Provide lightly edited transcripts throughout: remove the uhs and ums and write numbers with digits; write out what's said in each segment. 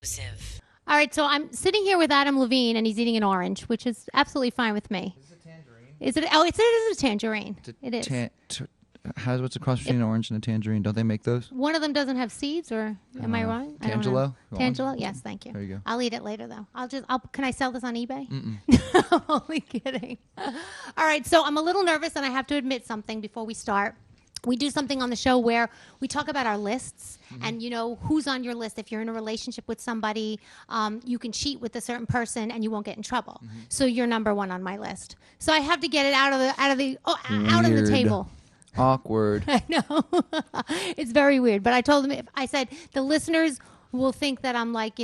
Exclusive. All right, so I'm sitting here with Adam Levine, and he's eating an orange, which is absolutely fine with me. Is it a tangerine? Is it? Oh, it is a tangerine. It is. How's what's the cross between an orange and a tangerine? Don't they make those? One of them doesn't have seeds, or am I wrong? I don't know. Tangelo? Tangelo? Yes, thank you. There you go. I'll eat it later, though. Can I sell this on eBay? Mm-mm. I'm only kidding. All right, so I'm a little nervous, and I have to admit something before we start. We do something on the show where we talk about our lists and, who's on your list. If you're in a relationship with somebody, you can cheat with a certain person and you won't get in trouble. So you're number one on my list. So I have to get it out of the Weird. table. Awkward. I know. It's very weird. But I told him, I said, the listeners will think that I'm like,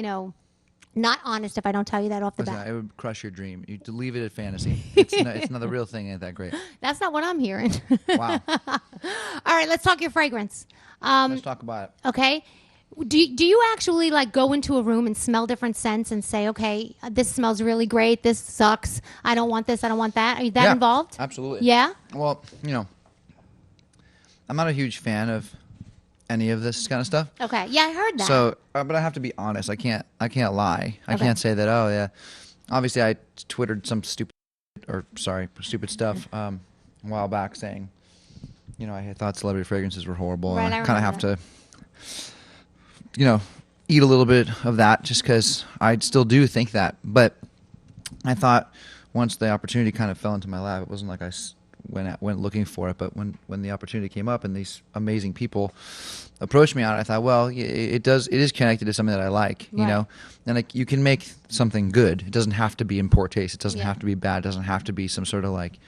not honest if I don't tell you that off the Listen, bat. it would crush your dream. You leave it at fantasy. It's not the real thing. Ain't that great? That's not what I'm hearing. Wow. All right, let's talk your fragrance. Let's talk about it. Okay. Do you actually like go into a room and smell different scents and say, okay, this smells really great. This sucks. I don't want this. I don't want that. Are you that involved? Absolutely. Yeah. Well, I'm not a huge fan of any of this kind of stuff. Okay. Yeah, I heard that. So, but I have to be honest. I can't lie. I Okay. can't say that. Oh yeah. Obviously, I twittered some stupid stuff a while back saying, I thought celebrity fragrances were horrible. Right, and I I kind of have remember to, eat a little bit of that just because I still do think that. But I thought once the opportunity kind of fell into my lap, it wasn't like I went looking for it. But when the opportunity came up and these amazing people approached me on it, I thought, well, it is connected to something that I like, Right. and like you can make something good. It doesn't have to be in poor taste. It doesn't Yeah. have to be bad. It doesn't have to be some sort of like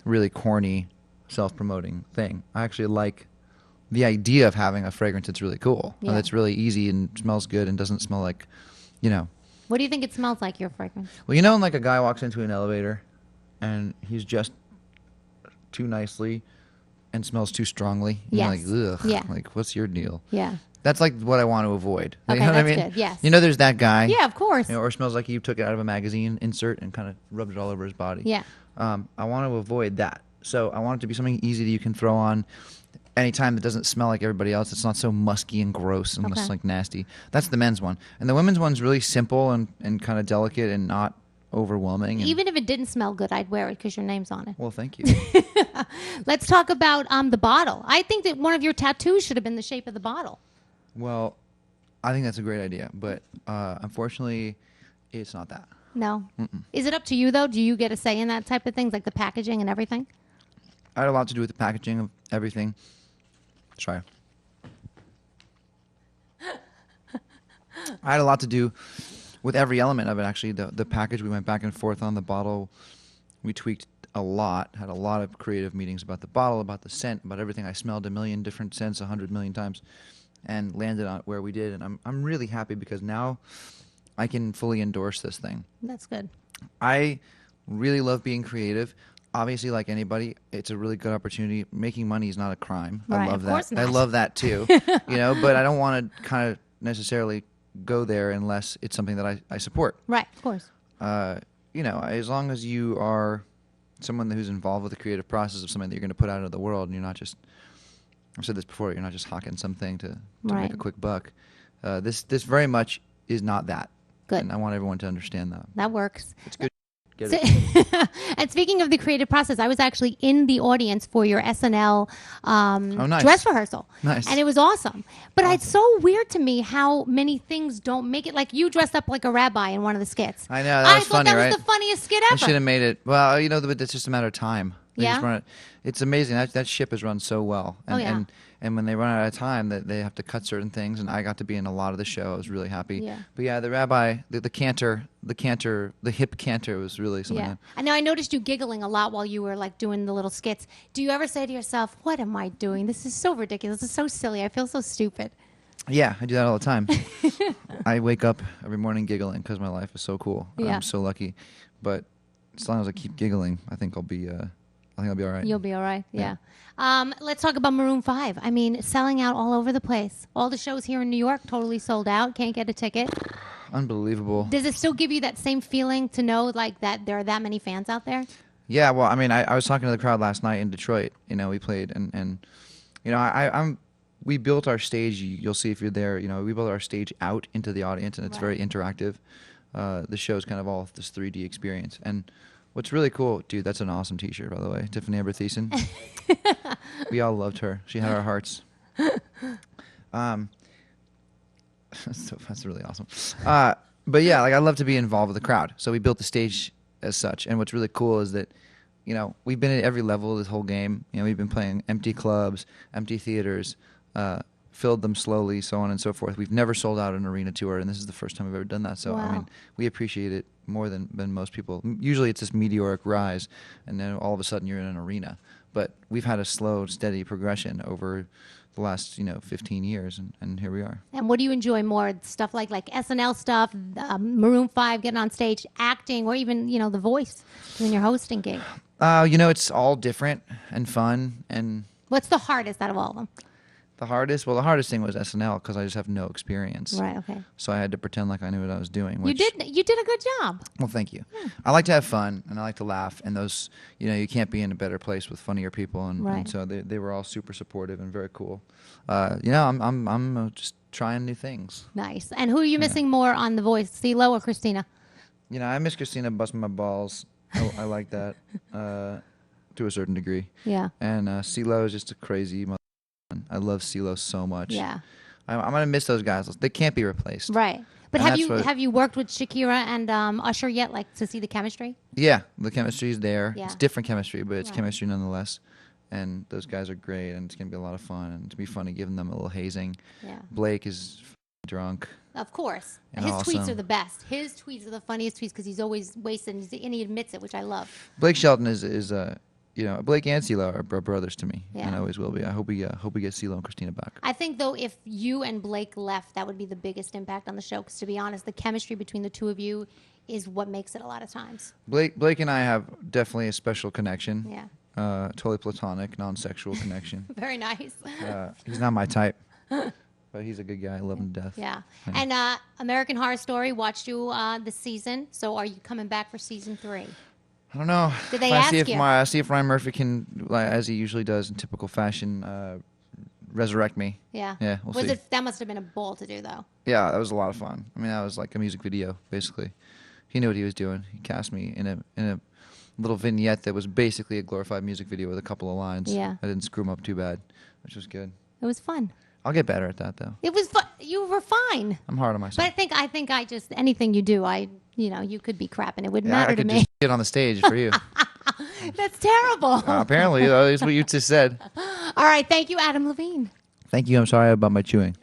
really corny self-promoting thing. I actually like the idea of having a fragrance that's really cool Yeah. and that's really easy and smells good and doesn't smell like, What do you think it smells like, your fragrance? well, when like a guy walks into an elevator and he's just too nicely and smells too strongly. And Yes. You're like, ugh. Yeah. Like, what's your deal? Yeah. That's like what I want to avoid. Okay, you know what I that's mean? good, yes. There's that guy. Yeah, of course. Or smells like he took it out of a magazine insert and kind of rubbed it all over his body. Yeah. I want to avoid that. So I want it to be something easy that you can throw on anytime that doesn't smell like everybody else. It's not so musky and gross and just Okay. like nasty. That's the men's one. And the women's one's really simple and kind of delicate and not overwhelming. And, Even if it didn't smell good, I'd wear it because your name's on it. well, thank you. Let's talk about the bottle. I think that one of your tattoos should have been the shape of the bottle. Well, I think that's a great idea, but unfortunately, it's not that. No. Is it up to you, though? Do you get a say in that type of things, like the packaging and everything? I had a lot to do with the packaging of everything. Sorry. I had a lot to do with every element of it, actually. The package, we went back and forth on the bottle. We tweaked a lot, had a lot of creative meetings about the bottle, about the scent, about everything. I smelled a million different scents 100 million times and landed on where we did. And I'm really happy because now I can fully endorse this thing. That's good. I really love being creative. Obviously, like anybody, it's a really good opportunity. Making money is not a crime. Right, I love of that. course I not. love that too. But I don't want to kind of necessarily go there unless it's something that I support. Right, of course. As long as you are someone who's involved with the creative process of something that you're going to put out into the world, and you're not just, I've said this before, you're not just hawking something to Right. make a quick buck. This very much is not that. Good. And I want everyone to understand that. That works. It's good. Get So- it. And speaking of the creative process, I was actually in the audience for your SNL nice. dress rehearsal. Nice. And it was awesome. But it's so weird to me how many things don't make it. Like you dressed up like a rabbi in one of the skits. I know, that was thought funny, that right? was the funniest skit I ever. should have made it. Well, but it's just a matter of time. They just Yeah? run it. It's amazing. That ship has run so well. And, Oh, yeah. and when they run out of time, that they have to cut certain things. And I got to be in a lot of the show. I was really happy. Yeah. But yeah, the rabbi, the cantor, the hip cantor was really something. Yeah. And now I noticed you giggling a lot while you were like doing the little skits. Do you ever say to yourself, what am I doing? This is so ridiculous. This is so silly. I feel so stupid. Yeah, I do that all the time. I wake up every morning giggling because my life is so cool. Yeah. I'm so lucky. But as long as I keep giggling, I think I'll be all right. You'll be all right. Yeah. Let's talk about Maroon 5. I mean, selling out all over the place. All the shows here in New York totally sold out. Can't get a ticket. Unbelievable. Does it still give you that same feeling to know like that there are that many fans out there? Yeah, well, I mean, I was talking to the crowd last night in Detroit. We played, and I'm we built our stage. You'll see if you're there. We built our stage out into the audience, and it's very interactive. The show's kind of all this 3D experience. And what's really cool, dude, that's an awesome T-shirt, by the way. Tiffany Amber Thiessen. We all loved her. She had our hearts. That's really awesome. But yeah, like I love to be involved with the crowd. So we built the stage as such. And what's really cool is that, we've been at every level of this whole game. We've been playing empty clubs, empty theaters, filled them slowly, so on and so forth. We've never sold out an arena tour, and this is the first time we've ever done that. So, wow. I mean, we appreciate it more than most people. Usually it's this meteoric rise, and then all of a sudden you're in an arena. But we've had a slow, steady progression over the last 15 years, and here we are. And what do you enjoy more? Stuff like SNL stuff, Maroon 5, getting on stage, acting, or even the voice doing your hosting gig? It's all different and fun. And what's the hardest out of all of them? The hardest thing was SNL because I just have no experience. Right. Okay. So I had to pretend like I knew what I was doing. You did a good job. Well, thank you. Yeah. I like to have fun and I like to laugh, and those, you can't be in a better place with funnier people, and so they were all super supportive and very cool. I'm just trying new things. Nice. And who are you missing more on The Voice, CeeLo or Christina? I miss Christina busting my balls. I like that to a certain degree. Yeah. And CeeLo is just a crazy mother. I love CeeLo so much. Yeah. I'm gonna miss those guys. They can't be replaced. Right. But And have you worked with Shakira and Usher yet, like to see the chemistry? Yeah, the chemistry is there. Yeah. It's different chemistry, but it's Right. chemistry nonetheless. And those guys are great, and it's gonna be a lot of fun, and it's gonna be funny giving them a little hazing. Yeah. Blake is drunk. Of course. And His tweets awesome. are the best. His tweets are the funniest tweets because he's always wasted, and he admits it, which I love. Blake Shelton is Blake and CeeLo are brothers to me, Yeah. and always will be. I hope we get CeeLo and Christina back. I think, though, if you and Blake left, that would be the biggest impact on the show. Because, to be honest, the chemistry between the two of you is what makes it a lot of times. Blake and I have definitely a special connection. Yeah. Totally platonic, non-sexual connection. Very nice. He's not my type, but he's a good guy. I love him to death. Yeah. And American Horror Story watched you this season. So are you coming back for season 3? I don't know. Did they I see ask if you? I see if Ryan Murphy can, as he usually does in typical fashion, resurrect me. Yeah. Yeah, we'll see. That must have been a ball to do, though. Yeah, that was a lot of fun. I mean, that was like a music video, basically. He knew what he was doing. He cast me in a little vignette that was basically a glorified music video with a couple of lines. Yeah. I didn't screw him up too bad, which was good. It was fun. I'll get better at that, though. It was fun. You were fine. I'm hard on myself. But I think I just, anything you do, you could be crap and it wouldn't Yeah, matter I to could me. just get on the stage for you. That's terrible. Apparently, that's what you just said. All right. Thank you, Adam Levine. Thank you. I'm sorry about my chewing.